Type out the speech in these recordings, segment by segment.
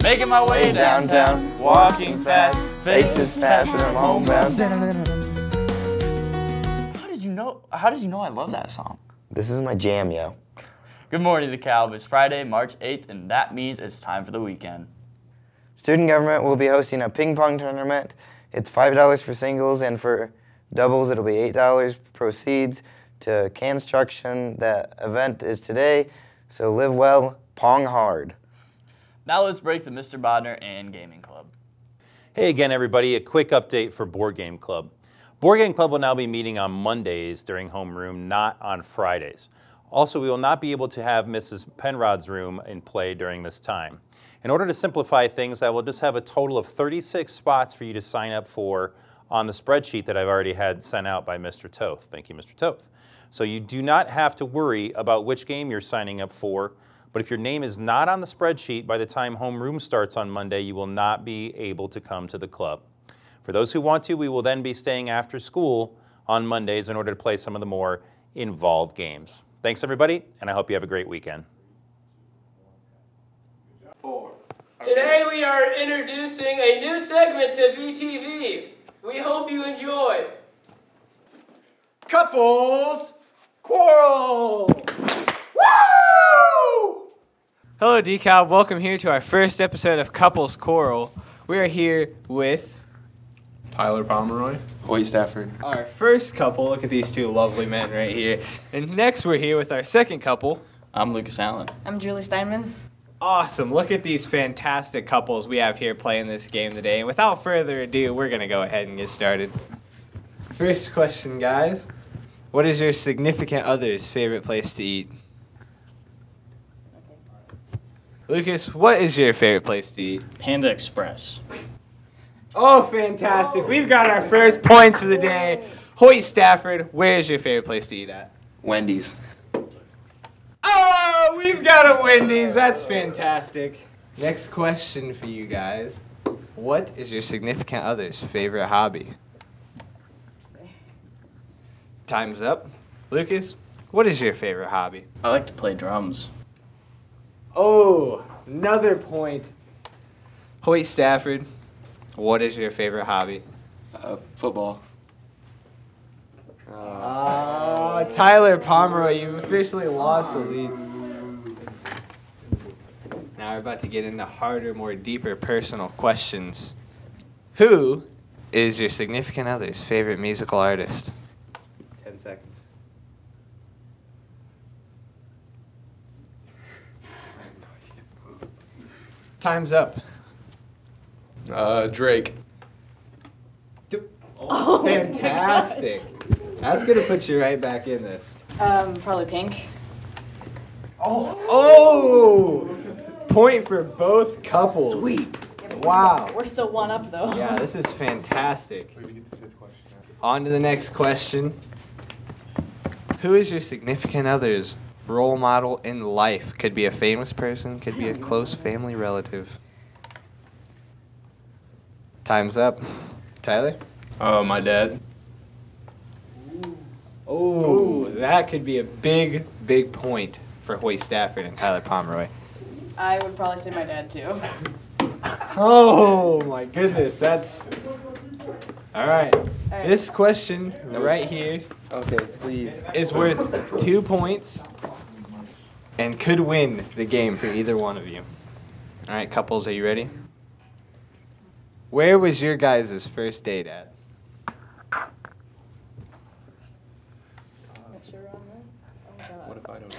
Making my way downtown, walking fast, faces fast, and I'm homebound. How did you know I love that song? This is my jam, yo. Good morning, DeKalb. It's Friday, March 8th, and that means it's time for the weekend. Student government will be hosting a ping pong tournament. It's $5 for singles, and for doubles it'll be $8. Proceeds to Construction. The event is today, so live well, pong hard. Now let's break to Mr. Bodner and Gaming Club. Hey again, everybody. A quick update for Board Game Club. Board Game Club will now be meeting on Mondays during homeroom, not on Fridays. Also, we will not be able to have Mrs. Penrod's room in play during this time. In order to simplify things, I will just have a total of 36 spots for you to sign up for on the spreadsheet that I've already had sent out by Mr. Toth. Thank you, Mr. Toth. So you do not have to worry about which game you're signing up for, but if your name is not on the spreadsheet by the time homeroom starts on Monday, you will not be able to come to the club. For those who want to, we will then be staying after school on Mondays in order to play some of the more involved games. Thanks, everybody, and I hope you have a great weekend. Today we are introducing a new segment to VTV. We hope you enjoy. Couples Quarrel! Woo! Hello DeKalb, welcome here to our first episode of Couples Quarrel. We are here with Tyler Pomeroy. Hoyt Stafford. our first couple. Look at these two lovely men right here. And next we're here with our second couple. I'm Lucas Allen. I'm Julie Steinman. Awesome. Look at these fantastic couples we have here playing this game today. And without further ado, we're going to go ahead and get started. First question, guys. What is your significant other's favorite place to eat? Lucas, what is your favorite place to eat? Panda Express. Oh, fantastic. We've got our first points of the day. Hoyt Stafford, where is your favorite place to eat at? Wendy's. Oh, we've got a Wendy's. That's fantastic. Next question for you guys. What is your significant other's favorite hobby? Time's up. Lucas, what is your favorite hobby? I like to play drums. Oh, another point. Hoyt Stafford, what is your favorite hobby? Football. Tyler Pomeroy, you've officially lost the lead. Now we're about to get into harder, more deeper personal questions. Who is your significant other's favorite musical artist? 10 seconds. Time's up. Drake. Oh, fantastic. That's going to put you right back in this. Probably Pink. Oh! Point for both couples. Yeah, but Wow. We're still one up though. Yeah, this is fantastic. On to the next question. Who is your significant other's role model in life? Could be a famous person, could be a close family relative. Time's up. Tyler? My dad. Oh, that could be a big, big point for Hoyt Stafford and Tyler Pomeroy. I would probably say my dad too. Oh my goodness, that's... All right. This question right here Okay, please. is worth 2 points and could win the game for either one of you. All right, couples, are you ready? Where was your guys' first date at? What if I don't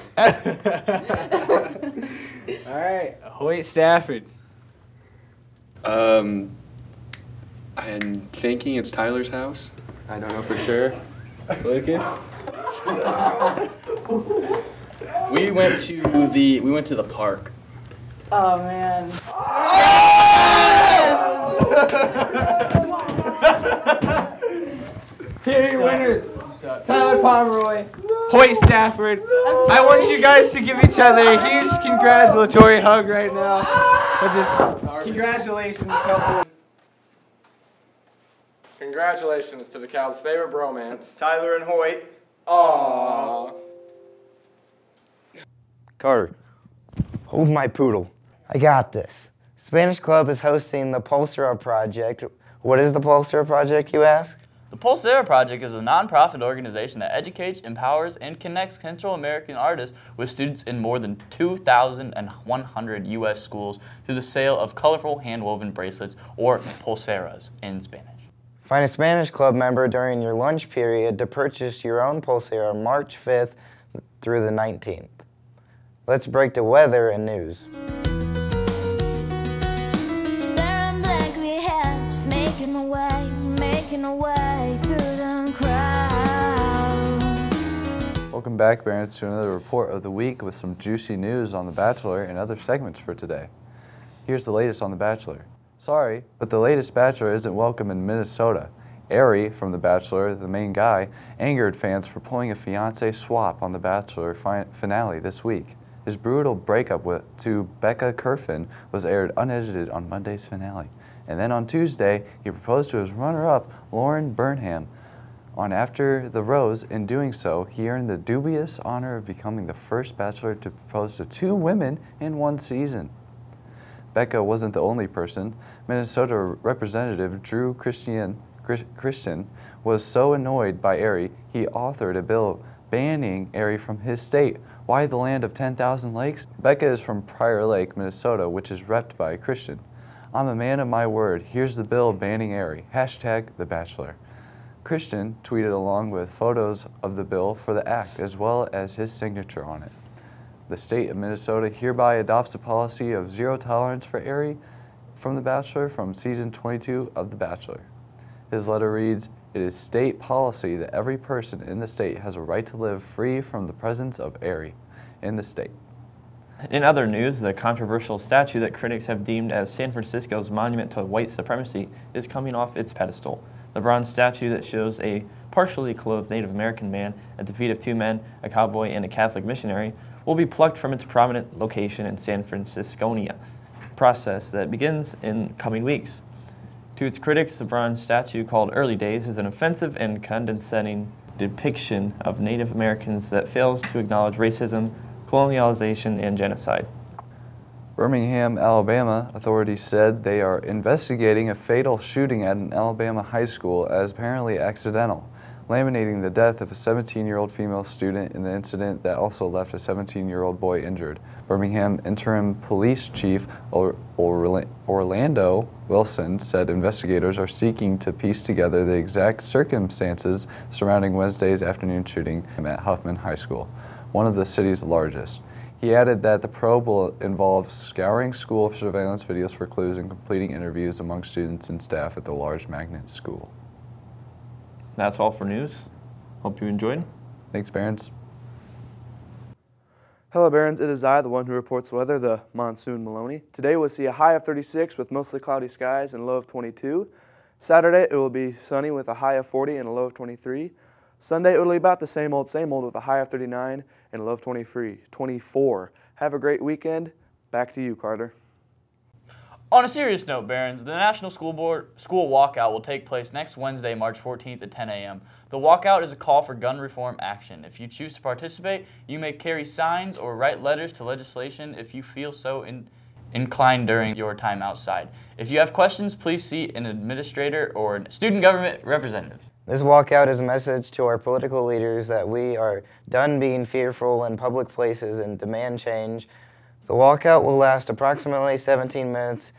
know? All right, Hoyt Stafford. I'm thinking it's Tyler's house. I don't know for sure. Lucas? We went to the park. Oh man. Here are your winners. Tyler Pomeroy, Hoyt Stafford. I want you guys to give each other a huge congratulatory hug right now. Congratulations, couple. Congratulations to DeKalb's favorite bromance. Tyler and Hoyt. Aww. Carter, hold my poodle. I got this. Spanish Club is hosting the Pulsera Project. What is the Pulsera Project, you ask? The Pulsera Project is a nonprofit organization that educates, empowers, and connects Central American artists with students in more than 2,100 U.S. schools through the sale of colorful hand-woven bracelets, or pulseras in Spanish. Find a Spanish Club member during your lunch period to purchase your own Pulsera March 5th through the 19th. Let's break to weather and news. Staring blankly ahead, just making my way through the crowd. Welcome back, parents, to another report of the week with some juicy news on The Bachelor and other segments for today. Here's the latest on The Bachelor. Sorry, but the latest Bachelor isn't welcome in Minnesota. Ari from The Bachelor, the main guy, angered fans for pulling a fiancé swap on The Bachelor finale this week. His brutal breakup to Becca Kerfin was aired unedited on Monday's finale. And then on Tuesday, he proposed to his runner-up, Lauren Burnham. On After the Rose, in doing so, he earned the dubious honor of becoming the first Bachelor to propose to 2 women in one season. Becca wasn't the only person. Minnesota Representative Drew Christian was so annoyed by Ari, he authored a bill banning Ari from his state. Why the land of 10,000 lakes? Becca is from Prior Lake, Minnesota, which is repped by Christian. I'm a man of my word. Here's the bill banning Ari. #The Bachelor. Christian tweeted along with photos of the bill for the act, as well as his signature on it. The state of Minnesota hereby adopts a policy of zero tolerance for Ari from The Bachelor from season 22 of The Bachelor. His letter reads, "It is state policy that every person in the state has a right to live free from the presence of Ari in the state." In other news, the controversial statue that critics have deemed as San Francisco's monument to white supremacy is coming off its pedestal. The bronze statue that shows a partially clothed Native American man at the feet of 2 men, a cowboy and a Catholic missionary, will be plucked from its prominent location in San Francisconia, process that begins in coming weeks. To its critics, the bronze statue, called Early Days, is an offensive and condescending depiction of Native Americans that fails to acknowledge racism, colonialization, and genocide. Birmingham, Alabama authorities said they are investigating a fatal shooting at an Alabama high school as apparently accidental, laminating the death of a 17-year-old female student in the incident that also left a 17-year-old boy injured. Birmingham Interim Police Chief Orlando Wilson said investigators are seeking to piece together the exact circumstances surrounding Wednesday's afternoon shooting at Huffman High School, one of the city's largest. He added that the probe will involve scouring school surveillance videos for clues and completing interviews among students and staff at the large magnet school. That's all for news. Hope you enjoyed. Thanks, Barons. Hello, Barons. It is I, the one who reports weather, the Monsoon Maloney. Today we'll see a high of 36 with mostly cloudy skies and a low of 22. Saturday it will be sunny with a high of 40 and a low of 23. Sunday it will be about the same old with a high of 39 and a low of 24. Have a great weekend. Back to you, Carter. On a serious note, Barons, the National School Walkout will take place next Wednesday, March 14th at 10 a.m. The walkout is a call for gun reform action. If you choose to participate, you may carry signs or write letters to legislation if you feel so inclined during your time outside. If you have questions, please see an administrator or a student government representative. This walkout is a message to our political leaders that we are done being fearful in public places and demand change. The walkout will last approximately 17 minutes,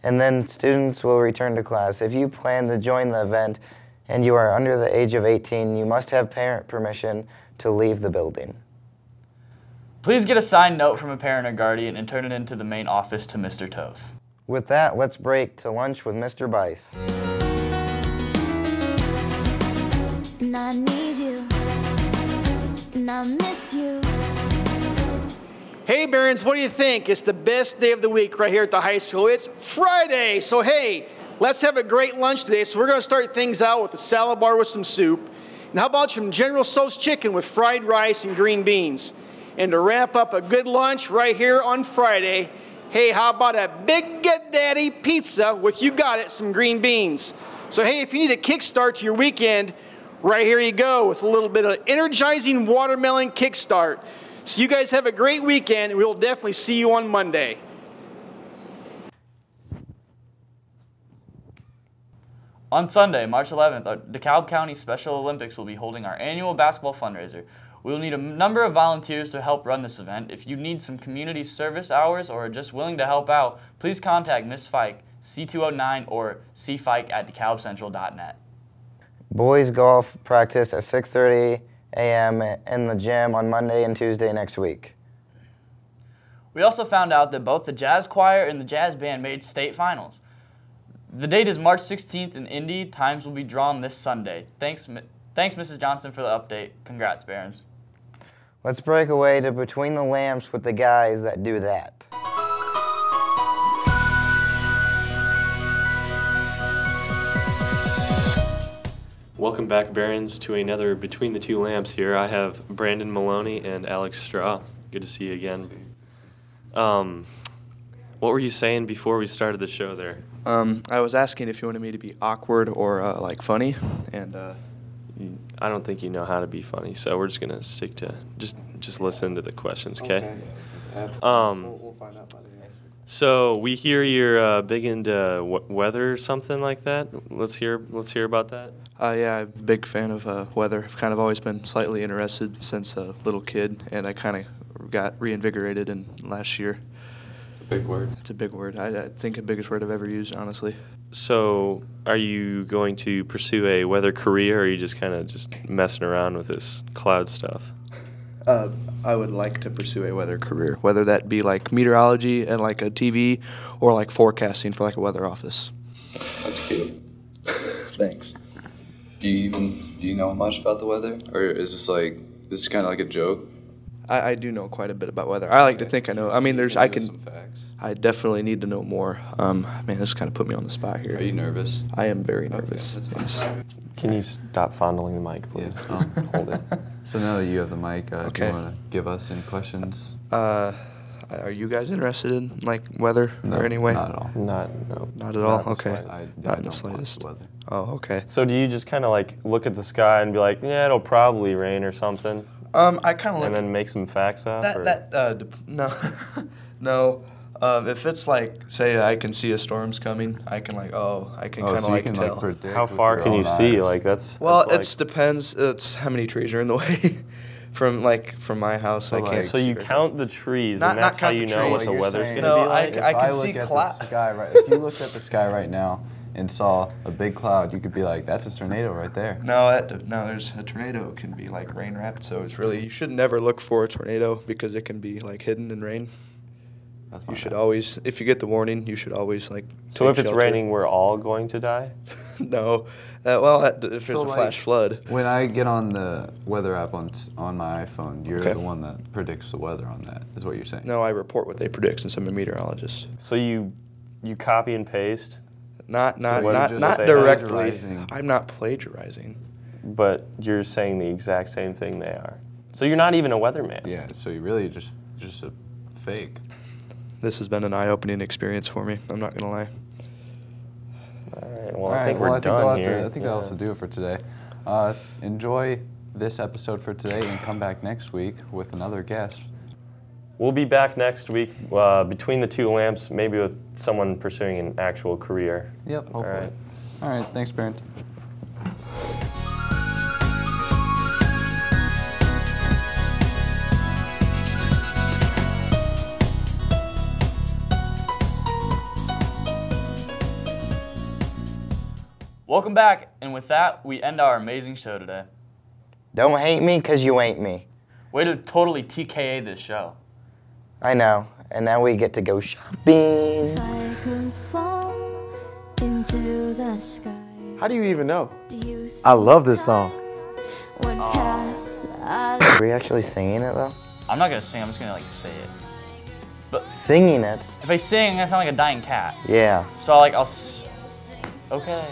and then students will return to class. If you plan to join the event and you are under the age of 18, you must have parent permission to leave the building. Please get a signed note from a parent or guardian and turn it into the main office to Mr. Toth. With that, let's break to lunch with Mr. Bice. And I need you, and I miss you. Hey Barons, what do you think? It's the best day of the week right here at the high school. It's Friday, so hey, let's have a great lunch today. So we're gonna start things out with a salad bar with some soup. And how about some General Tso's chicken with fried rice and green beans? And to wrap up a good lunch right here on Friday, hey, how about a Big Daddy pizza with, you got it, some green beans. So hey, if you need a kickstart to your weekend, right here you go with a little bit of energizing watermelon kickstart. So you guys have a great weekend, and we'll definitely see you on Monday. On Sunday, March 11th, our DeKalb County Special Olympics will be holding our annual basketball fundraiser. We will need a number of volunteers to help run this event. If you need some community service hours or are just willing to help out, please contact Ms. Fike, C209 or cfike@dekalbcentral.net. Boys golf practice at 6:30 a.m. in the gym on Monday and Tuesday next week. We also found out that both the jazz choir and the jazz band made state finals. The date is March 16th in Indy. Times will be drawn this Sunday. Thanks, Mrs. Johnson, for the update. Congrats, Barons. Let's break away to Between the Lamps with the guys that do that. Welcome back, Barons, to another Between the Two Lamps here. I have Brandon Maloney and Alex Straw. Good to see you again. What were you saying before we started the show there? I was asking if you wanted me to be awkward or like funny, and I don't think you know how to be funny, so we're just gonna stick to just listen to the questions, okay? We'll find out by the answer. So we hear you're big into weather or something like that. Let's hear about that. Yeah, I'm a big fan of weather. I've kind of always been slightly interested since a little kid, and I kind of got reinvigorated in last year. It's a big word. It's a big word. I think the biggest word I've ever used, honestly. So are you going to pursue a weather career, or are you just kind of just messing around with this cloud stuff? I would like to pursue a weather career, whether that be like meteorology and like a TV, or like forecasting for like a weather office. That's cute. Thanks. Do you know much about the weather, or is this kind of like a joke? I do know quite a bit about weather. I like to think I know. I mean, Some facts. I definitely need to know more. Man, this kind of put me on the spot here. Are you nervous? I am very nervous. Okay, Yes. Can you stop fondling the mic, please? Yes. Just hold it. So now that you have the mic, do Okay. you want to give us any questions? Are you guys interested in like weather or any way? Not at all. Not at all. Not the Okay. slightest. Not in the don't watch slightest. the weather. Oh, okay. So do you just kind of like look at the sky and be like, yeah, it'll probably rain or something, I kind of and look then make some facts up? or? no, no. If it's like, say, I can see a storm's coming, I can like, I can kind of so you like can tell. like predict. How with far your can you own see? eyes. Like that's Well, that's it depends. It's how many trees are in the way. From my house, So, I like, can't. so you see. count the trees, Not- and that's not how count you the know trees. what the You're weather's saying gonna No, be like. I can If see look at cloud. the sky right, if you looked at the sky right now and saw a big cloud, you could be like, "That's a tornado right there." No, there's a tornado can be like rain wrapped, so it's really you should never look for a tornado because it can be like hidden in rain. That's my You should bad. always, if you get the warning, you should always like. So take if it's shelter. raining, we're all going to die. No, if it's So, a like, flash flood. When I get on the weather app on my iPhone, you're Okay. the one that predicts the weather on that. Is what you're saying? No, I report what they predict since I'm a meteorologist. So you copy and paste, Not what not just not say? directly. Plagiarizing. I'm not plagiarizing. but you're saying the exact same thing they are. So you're not even a weatherman. Yeah. So you really just a fake. This has been an eye-opening experience for me. I'm not gonna lie. All right. Well, All I right, think well, we're I think done that'll here. I think that'll have to do it for today. Enjoy this episode for today and come back next week with another guest. We'll be back next week between the two lamps, maybe with someone pursuing an actual career. Yep, hopefully. All right. All right, thanks, Barrett. Welcome back, and with that, we end our amazing show today. Don't hate me because you ain't me. Way to totally TKA this show. I know. And now we get to go shopping. If I could fall into the sky, How do you even know? do you I love this song. would pass Are we actually singing it though? I'm not gonna sing, I'm just gonna like say it. Singing it? If I sing, I'm gonna sound like a dying cat. Yeah. So I'll okay.